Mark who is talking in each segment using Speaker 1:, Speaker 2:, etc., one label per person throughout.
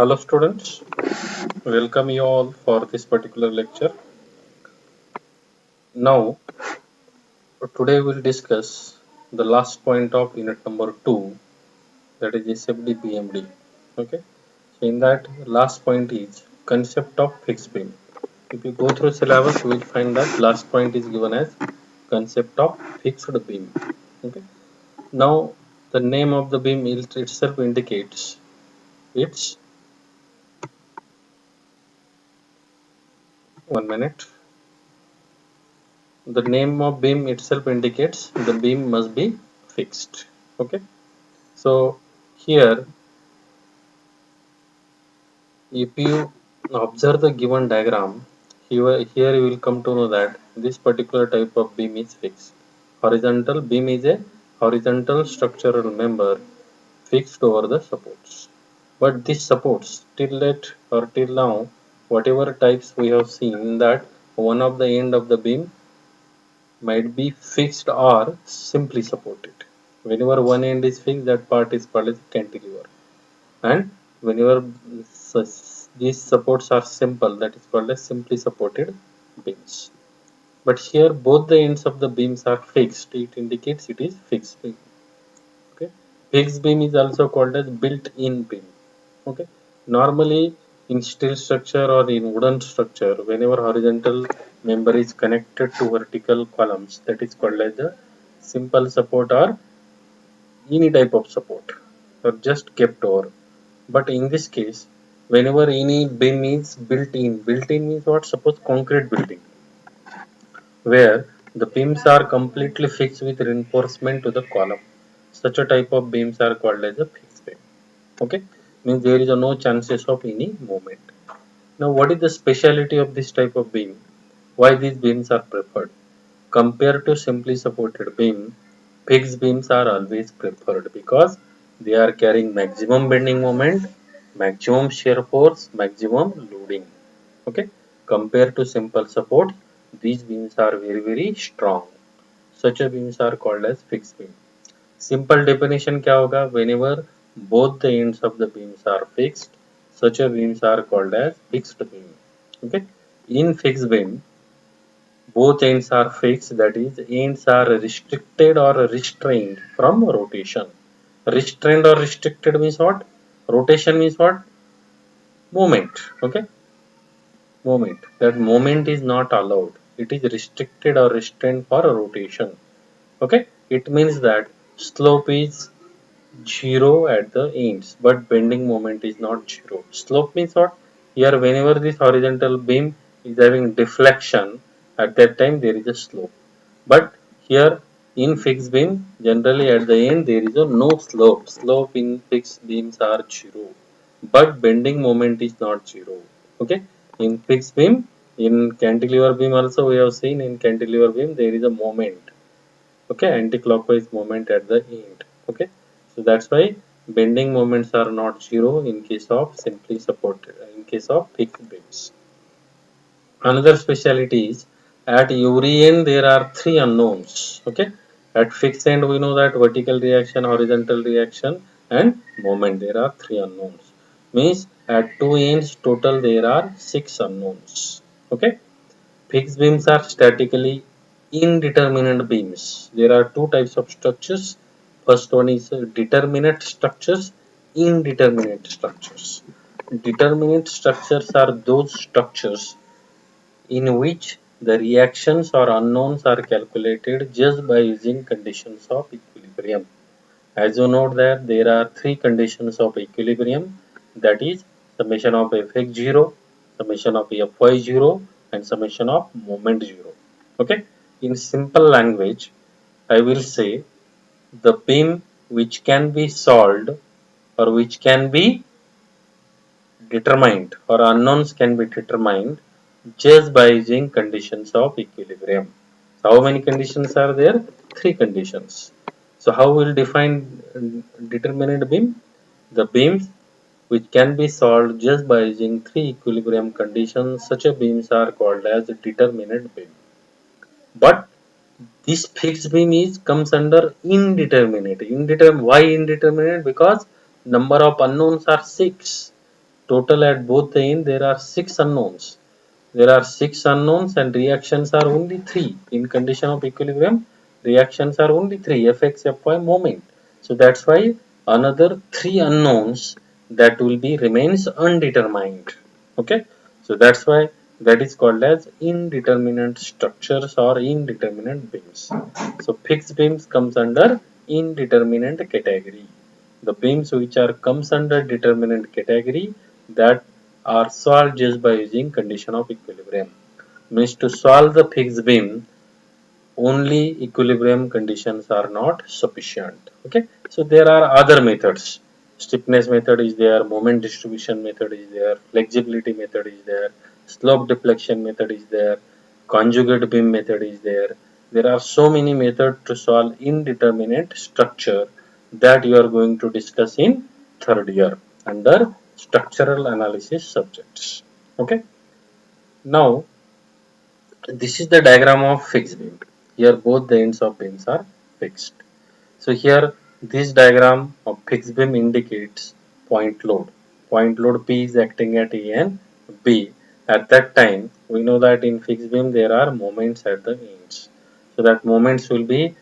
Speaker 1: Hello students, welcome you all for this particular lecture. Now, today we'll discuss the last point of unit number 2, that is SFD PMD. Okay, so in that last point is concept of fixed beam. If you go through syllabus, you will find that last point is given as concept of fixed beam. Okay, now the name of the beam itself indicates it's 1 minute. The name of beam itself indicates the beam must be fixed. Okay, so here if you observe the given diagram, here you will come to know that this particular type of beam is fixed. Horizontal beam is a horizontal structural member fixed over the supports. But this supports till date or till now, whatever types we have seen, that one of the end of the beam might be fixed or simply supported. Whenever one end is fixed, that part is called as cantilever. And whenever these supports are simple, that is called as simply supported beams. But here both the ends of the beams are fixed. It indicates it is fixed beam. Okay. Fixed beam is also called as built-in beam. Okay. Normally in steel structure or in wooden structure, whenever horizontal member is connected to vertical columns, that is called as a simple support or any type of support or just kept over. But in this case, whenever any beam is built in means what? Suppose concrete building, where the beams are completely fixed with reinforcement to the column. Such a type of beams are called as a fixed beam. Okay, means there is no chances of any movement. Now, what is the speciality of this type of beam? Why these beams are preferred? Compared to simply supported beam, fixed beams are always preferred because they are carrying maximum bending moment, maximum shear force, maximum loading. Okay, compared to simple support, these beams are very strong. Such a beams are called as fixed beam. Simple definition क्या होगा? Whenever both the ends of the beams are fixed, such a beams are called as fixed beam. Okay, in fixed beam, both ends are fixed, that is, ends are restricted or restrained from rotation. Restrained or restricted means what? Rotation means what? Movement. Okay, movement. That movement is not allowed. It is restricted or restrained for rotation. Okay, it means that slope is zero at the ends, but bending moment is not zero. Slope means what? Here, whenever this horizontal beam is having deflection, at that time there is a slope. But here in fixed beam, generally at the end there is a no slope. Slope in fixed beams are zero, but bending moment is not zero. Okay, in fixed beam, in cantilever beam also we have seen in cantilever beam there is a moment. Okay, anti-clockwise moment at the end. Okay, so that's why bending moments are not zero in case of simply supported, in case of fixed beams. Another speciality is at every end there are three unknowns. Okay, at fixed end we know that vertical reaction, horizontal reaction, and moment. There are three unknowns. Means at two ends total there are six unknowns. Okay, fixed beams are statically indeterminate beams. There are two types of structures. First one is determinate structures, indeterminate structures. Determinate structures are those structures in which the reactions or unknowns are calculated just by using conditions of equilibrium. As you note that there are three conditions of equilibrium, that is summation of fx0, summation of fy0, and summation of moment 0. Okay, in simple language I will say the beam which can be solved or which can be determined or unknowns can be determined just by using conditions of equilibrium. So how many conditions are there? Three conditions. So how will define determinate beam? The beams which can be solved just by using three equilibrium conditions, such a beams are called as determinate beam. But this fixed beam is comes under indeterminate. Why indeterminate? Because number of unknowns are six. total at both the end there are 6 unknowns. There are 6 unknowns and reactions are only 3. In condition of equilibrium, reactions are only 3, Fx, Fy, moment. So that's why another 3 unknowns that will be remains undetermined. Okay, so that's why that is called as indeterminate structures or indeterminate beams. So fixed beams comes under indeterminate category. The beams which are comes under determinant category, that are solved just by using condition of equilibrium. Means to solve the fixed beam, only equilibrium conditions are not sufficient. Okay, so there are other methods. Stiffness method is there, moment distribution method is there, flexibility method is there, slope deflection method is there, conjugate beam method is there. There are so many methods to solve indeterminate structure that you are going to discuss in third year under structural analysis subjects. Okay, now this is the diagram of fixed beam. Here both the ends of beams are fixed. So here this diagram of fixed beam indicates point load. Point load P is acting at A and B. At that time, we know that in fixed beam there are moments at the ends. So that moments will be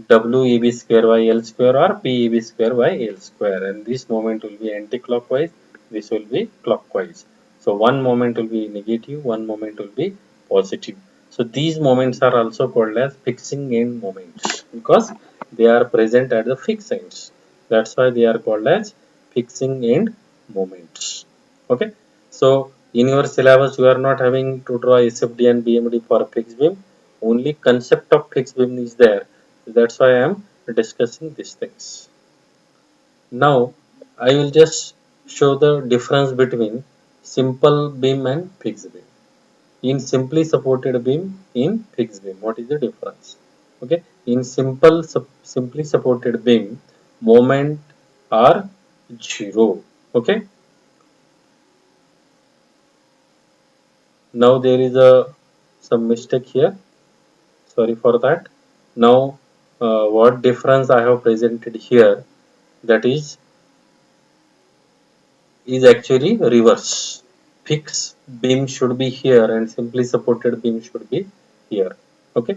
Speaker 1: WEB square by L square or PEB square by L square, and this moment will be anti-clockwise, this will be clockwise. So one moment will be negative, one moment will be positive. So these moments are also called as fixing end moments because they are present at the fixed ends. That's why they are called as fixing end moments. Okay. So in your syllabus you are not having to draw SFD and BMD for fixed beam. Only concept of fixed beam is there. That's why I am discussing these things. Now I will just show the difference between simple beam and fixed beam. In simply supported beam, in fixed beam, what is the difference? Okay, in simply supported beam, moment are 0. Okay, now there is a some mistake here. Sorry for that. Now what difference I have presented here, that is actually reverse. Fixed beam should be here and simply supported beam should be here. Okay,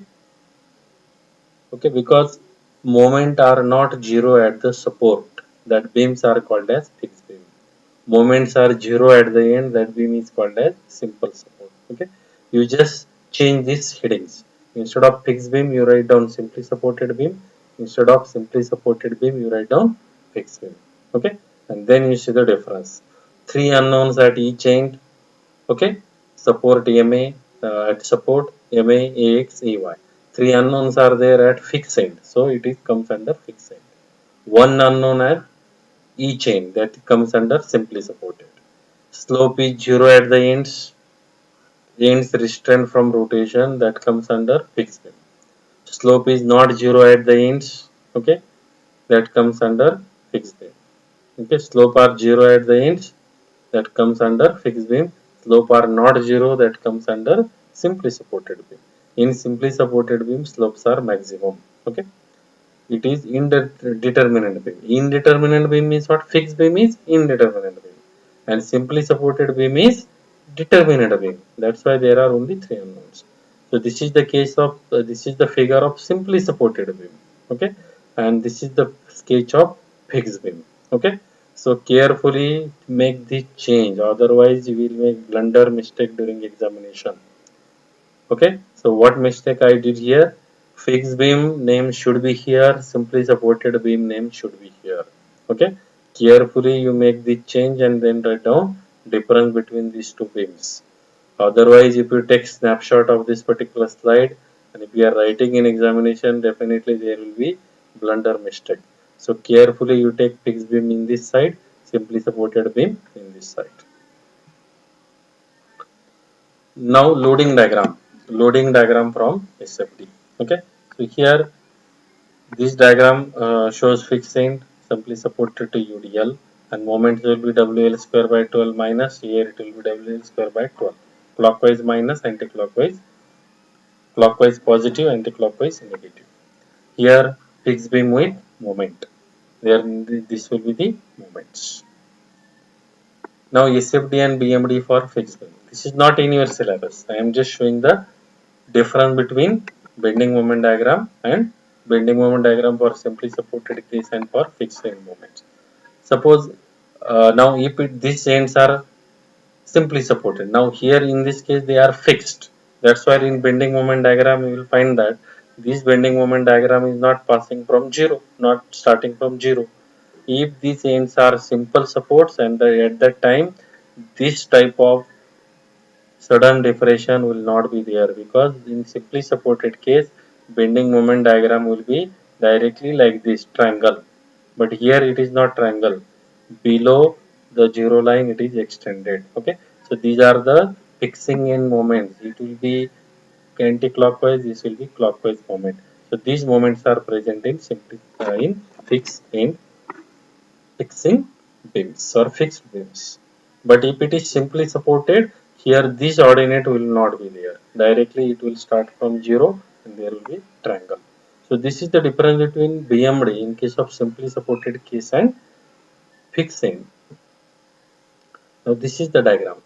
Speaker 1: okay, because moment are not 0 at the support, that beams are called as fixed beam. Moments are 0 at the end, that beam is called as simple support. Okay, you just change these headings. Instead of fixed beam you write down simply supported beam, instead of simply supported beam you write down fixed beam. Okay, and then you see the difference. Three unknowns at each end. Okay, support MA, at support MA, AX, AY. Three unknowns are there at fixed end, so it is comes under fixed end. One unknown at each end, that comes under simply supported. Slope is 0 at the ends restrained from rotation, that comes under fixed beam. Slope is not 0 at the ends, okay, that comes under fixed beam. Okay, slope are 0 at the ends, that comes under fixed beam. Slope are not 0, that comes under simply supported beam. In simply supported beam, slopes are maximum. Okay, it is indeterminate beam. Indeterminate beam is what? Fixed beam is indeterminate beam, and simply supported beam is determinate beam. That's why there are only three unknowns. So this is the case of this is the figure of simply supported beam. Okay, and this is the sketch of fixed beam. Okay, so carefully make this change, otherwise you will make blunder mistake during examination. Okay, so what mistake I did here? Fixed beam name should be here, simply supported beam name should be here. Okay, carefully you make the change and then write down difference between these two beams. Otherwise, if you take snapshot of this particular slide and if you are writing in examination, definitely there will be blunder mistake. So carefully you take fixed beam in this side, simply supported beam in this side. Now loading diagram from SFD. Okay, so here this diagram shows fixed end simply supported to UDL, and moments will be WL square by 12 minus, here it will be WL square by 12. Clockwise minus, anti-clockwise, clockwise positive, anti-clockwise negative. Here fixed beam with moment. There this will be the moments. Now SFD and BMD for fixed beam. This is not in your syllabus. I am just showing the difference between bending moment diagram and bending moment diagram for simply supported case and for fixed end moments. Suppose now if these ends are simply supported. Now here in this case they are fixed. That's why in bending moment diagram you will find that this bending moment diagram is not passing from zero, not starting from zero. If these ends are simple supports and at that time this type of sudden depression will not be there, because in simply supported case bending moment diagram will be directly like this triangle, but here it is not triangle. Below the zero line it is extended. Okay, so these are the fixing in moments. It will be anti-clockwise, this will be clockwise moment. So these moments are present in simply in fixed in fixing beams or fixed beams. But if it is simply supported, here this ordinate will not be there. Directly it will start from 0 and there will be triangle. So this is the difference between BMD in case of simply supported case and fixing. Now this is the diagram.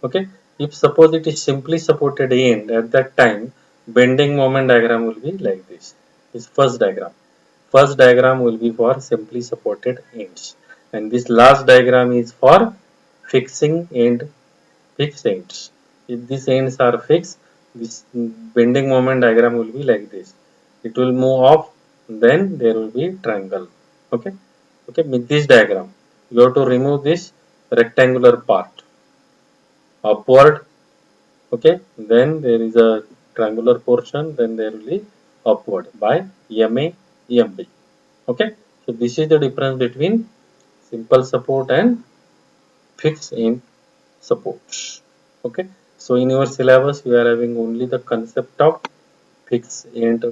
Speaker 1: Okay, if suppose it is simply supported end, at that time bending moment diagram will be like this. This first diagram. First diagram will be for simply supported ends, and this last diagram is for fixing end, fixed ends. If these ends are fixed, this bending moment diagram will be like this. It will move off, then there will be triangle. Okay, okay. With this diagram, you have to remove this rectangular part upward. Okay, then there is a triangular portion, then there will be upward by EMA EMB. Okay, so this is the difference between simple support and fixed end supports. Okay, so in your syllabus you are having only the concept of fixed end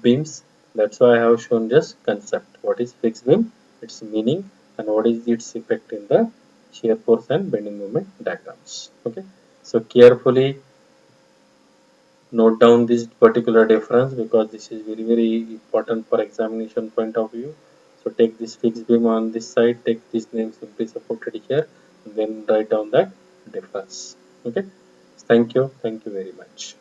Speaker 1: beams. That's why I have shown just concept, what is fixed beam, its meaning, and what is its effect in the shear force and bending moment diagrams. Okay, so carefully note down this particular difference, because this is very important for examination point of view. So take this fixed beam on this side, take this name simply supported here, and then write down that difference. Okay, thank you very much.